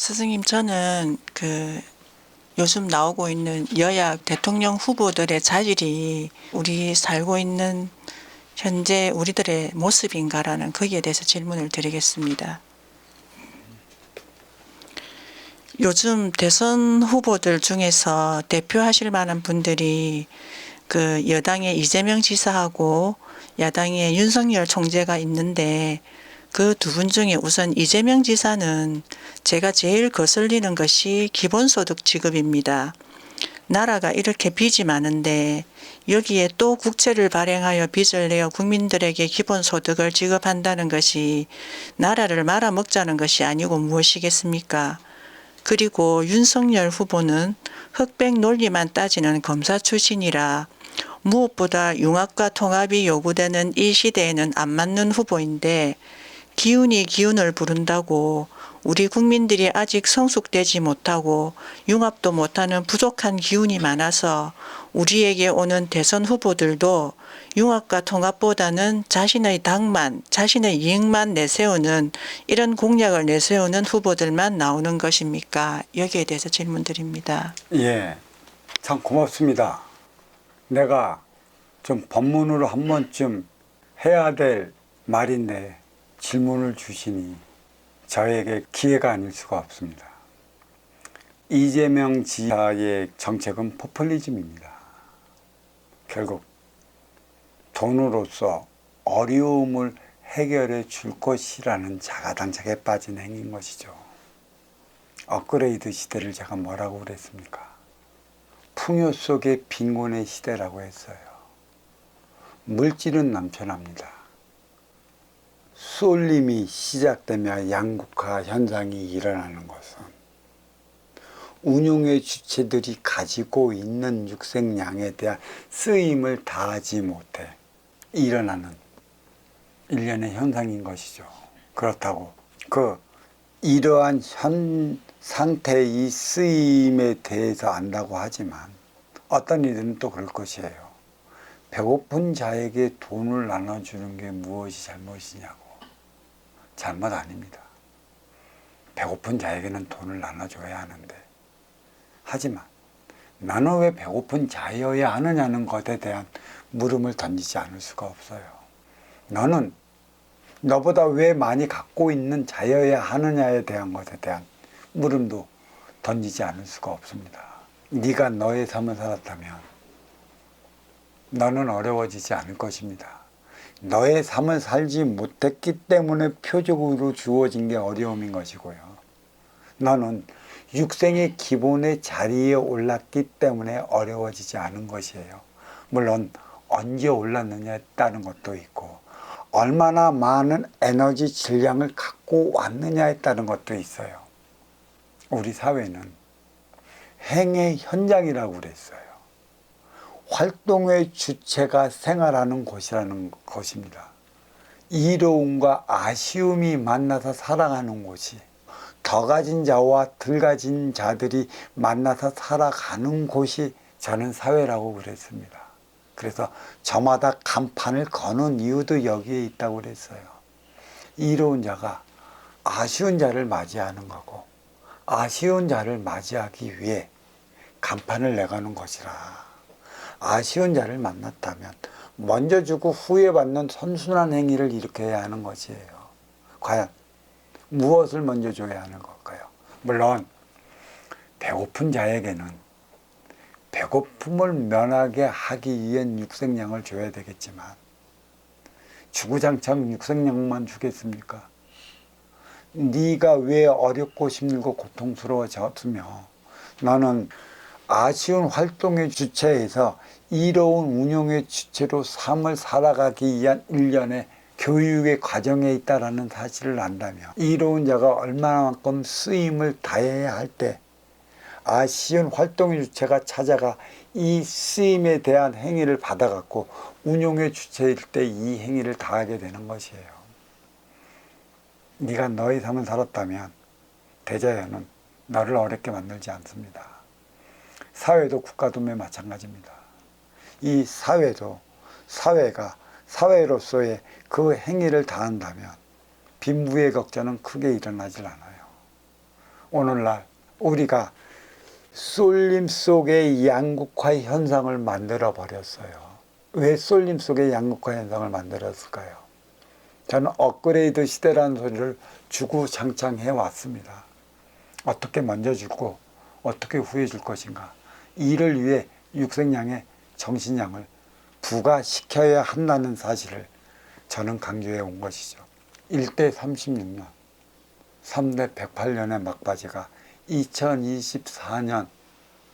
스승님, 저는 요즘 나오고 있는 여야 대통령 후보들의 자질이 우리 살고 있는 현재 우리들의 모습인가라는 거기에 대해서 질문을 드리겠습니다. 요즘 대선 후보들 중에서 대표하실 만한 분들이 여당의 이재명 지사하고 야당의 윤석열 총재가 있는데, 그 두 분 중에 우선 이재명 지사는 제가 제일 거슬리는 것이 기본소득 지급입니다. 나라가 이렇게 빚이 많은데 여기에 또 국채를 발행하여 빚을 내어 국민들에게 기본소득을 지급한다는 것이 나라를 말아먹자는 것이 아니고 무엇이겠습니까? 그리고 윤석열 후보는 흑백 논리만 따지는 검사 출신이라 무엇보다 융합과 통합이 요구되는 이 시대에는 안 맞는 후보인데, 기운이 기운을 부른다고 우리 국민들이 아직 성숙되지 못하고 융합도 못하는 부족한 기운이 많아서 우리에게 오는 대선 후보들도 융합과 통합보다는 자신의 당만, 자신의 이익만 내세우는 이런 공약을 내세우는 후보들만 나오는 것입니까? 여기에 대해서 질문드립니다. 예, 참 고맙습니다. 내가 좀 법문으로 한 번쯤 해야 될 말인데 질문을 주시니 저에게 기회가 아닐 수가 없습니다. 이재명 지사의 정책은 포퓰리즘입니다. 결국 돈으로서 어려움을 해결해 줄 것이라는 자가당착에 빠진 행위인 것이죠. 업그레이드 시대를 제가 뭐라고 그랬습니까? 풍요 속의 빈곤의 시대라고 했어요. 물질은 넘쳐납니다. 쏠림이 시작되며 양극화 현상이 일어나는 것은 운용의 주체들이 가지고 있는 육색량에 대한 쓰임을 다하지 못해 일어나는 일련의 현상인 것이죠. 그렇다고 이러한 현 상태의 쓰임에 대해서 안다고 하지만 어떤 이들은 또 그럴 것이에요. 배고픈 자에게 돈을 나눠주는 게 무엇이 잘못이냐고. 잘못 아닙니다. 배고픈 자에게는 돈을 나눠줘야 하는데, 하지만 나는 왜 배고픈 자여야 하느냐는 것에 대한 물음을 던지지 않을 수가 없어요. 너는 너보다 왜 많이 갖고 있는 자여야 하느냐에 대한 것에 대한 물음도 던지지 않을 수가 없습니다. 네가 너의 삶을 살았다면 너는 어려워지지 않을 것입니다. 너의 삶을 살지 못했기 때문에 표적으로 주어진 게 어려움인 것이고요. 너는 육생의 기본의 자리에 올랐기 때문에 어려워지지 않은 것이에요. 물론 언제 올랐느냐에 따른 것도 있고 얼마나 많은 에너지 질량을 갖고 왔느냐에 따른 것도 있어요. 우리 사회는 행의 현장이라고 그랬어요. 활동의 주체가 생활하는 곳이라는 것입니다. 이로움과 아쉬움이 만나서 살아가는 곳이, 더 가진 자와 덜 가진 자들이 만나서 살아가는 곳이 저는 사회라고 그랬습니다. 그래서 저마다 간판을 거는 이유도 여기에 있다고 그랬어요. 이로운 자가 아쉬운 자를 맞이하는 거고, 아쉬운 자를 맞이하기 위해 간판을 내가는 것이라. 아쉬운 자를 만났다면 먼저 주고 후에 받는 선순환 행위를 일으켜야 하는 것이에요. 과연 무엇을 먼저 줘야 하는 걸까요? 물론 배고픈 자에게는 배고픔을 면하게 하기 위한 육색량을 줘야 되겠지만 주구장창 육색량만 주겠습니까? 네가 왜 어렵고 힘들고 고통스러워졌으며 너는 아쉬운 활동의 주체에서 이로운 운용의 주체로 삶을 살아가기 위한 일련의 교육의 과정에 있다라는 사실을 안다면 이로운 자가 얼마만큼 쓰임을 다해야 할 때 아쉬운 활동의 주체가 찾아가 이 쓰임에 대한 행위를 받아갖고 운용의 주체일 때 이 행위를 다하게 되는 것이에요. 네가 너의 삶을 살았다면 대자연은 너를 어렵게 만들지 않습니다. 사회도 국가도 매 마찬가지입니다. 이 사회도 사회가 사회로서의 그 행위를 다한다면 빈부의 격차는 크게 일어나질 않아요. 오늘날 우리가 쏠림 속의 양극화 현상을 만들어 버렸어요. 왜 쏠림 속의 양극화 현상을 만들었을까요? 저는 업그레이드 시대라는 소리를 주구장창 해왔습니다. 어떻게 먼저 줄고 어떻게 후에 줄 것인가, 이를 위해 육생양의 정신양을 부과시켜야 한다는 사실을 저는 강조해 온 것이죠. 1대 36년, 3대 108년의 막바지가 2024년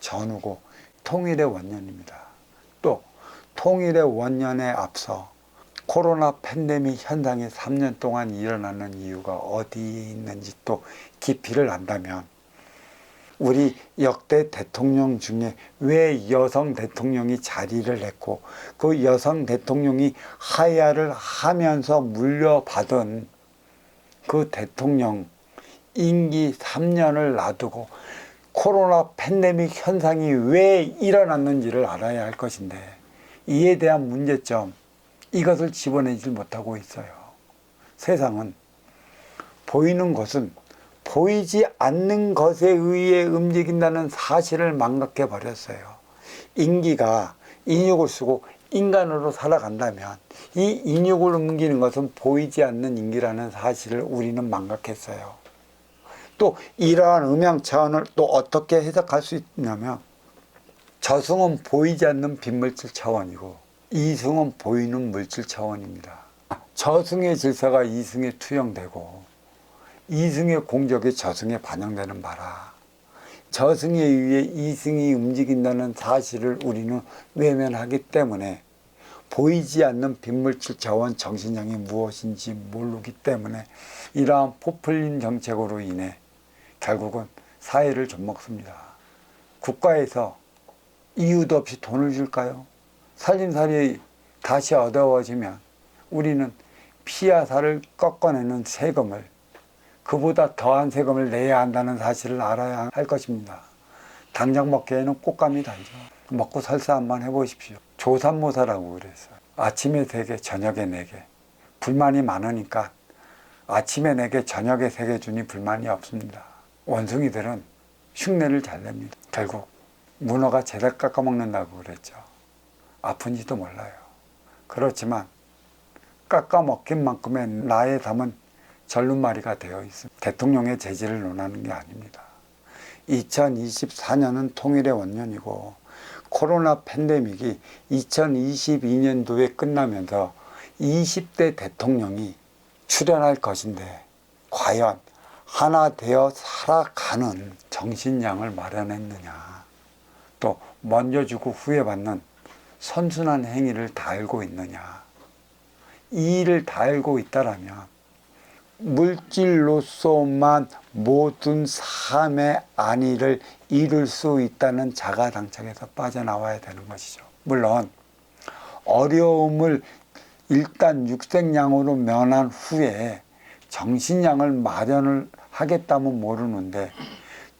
전후고 통일의 원년입니다. 또 통일의 원년에 앞서 코로나 팬데믹 현상이 3년 동안 일어나는 이유가 어디에 있는지 또 깊이를 안다면, 우리 역대 대통령 중에 왜 여성 대통령이 자리를 했고 그 여성 대통령이 하야를 하면서 물려받은 그 대통령 임기 3년을 놔두고 코로나 팬데믹 현상이 왜 일어났는지를 알아야 할 것인데, 이에 대한 문제점, 이것을 집어내지 못하고 있어요. 세상은 보이는 것은 보이지 않는 것에 의해 움직인다는 사실을 망각해 버렸어요. 인기가 인육을 쓰고 인간으로 살아간다면 이 인육을 옮기는 것은 보이지 않는 인기라는 사실을 우리는 망각했어요. 또 이러한 음양 차원을 또 어떻게 해석할 수 있냐면, 저승은 보이지 않는 빈물질 차원이고 이승은 보이는 물질 차원입니다. 저승의 질서가 이승에 투영되고 이승의 공적이 저승에 반영되는 바라, 저승에 의해 이승이 움직인다는 사실을 우리는 외면하기 때문에 보이지 않는 빈물질 차원 정신량이 무엇인지 모르기 때문에 이러한 포퓰린 정책으로 인해 결국은 사회를 좀먹습니다. 국가에서 이유도 없이 돈을 줄까요? 살림살이 다시 어려워지면 우리는 피하사를 꺾어내는 세금을, 그보다 더한 세금을 내야 한다는 사실을 알아야 할 것입니다. 당장 먹기에는 꽃감이 달죠. 먹고 설사 한번 해보십시오. 조삼모사라고 그랬어요. 아침에 3개, 저녁에 4개. 불만이 많으니까 아침에 4개, 저녁에 3개 주니 불만이 없습니다. 원숭이들은 흉내를 잘 냅니다. 결국 문어가 제대로 깎아먹는다고 그랬죠. 아픈지도 몰라요. 그렇지만 깎아먹힌 만큼의 나의 담은 절름말이가 되어 있습니다. 대통령의 재질을 논하는 게 아닙니다. 2024년은 통일의 원년이고 코로나 팬데믹이 2022년도에 끝나면서 20대 대통령이 출연할 것인데, 과연 하나 되어 살아가는 정신량을 마련했느냐, 또 먼저 주고 후에 받는 선순환 행위를 다 알고 있느냐. 이 일을 다 알고 있다라면 물질로서만 모든 삶의 안위를 이룰 수 있다는 자가당착에서 빠져나와야 되는 것이죠. 물론 어려움을 일단 육생양으로 면한 후에 정신양을 마련을 하겠다면 모르는데,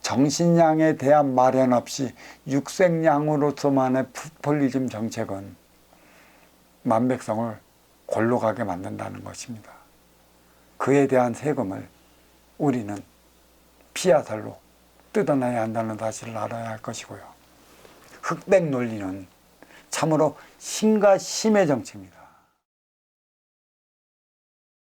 정신양에 대한 마련 없이 육생양으로서만의 포퓰리즘 정책은 만백성을 골로 가게 만든다는 것입니다. 그에 대한 세금을 우리는 피하살로 뜯어내야 한다는 사실을 알아야 할 것이고요. 흑백 논리는 참으로 심과 심의 정치입니다.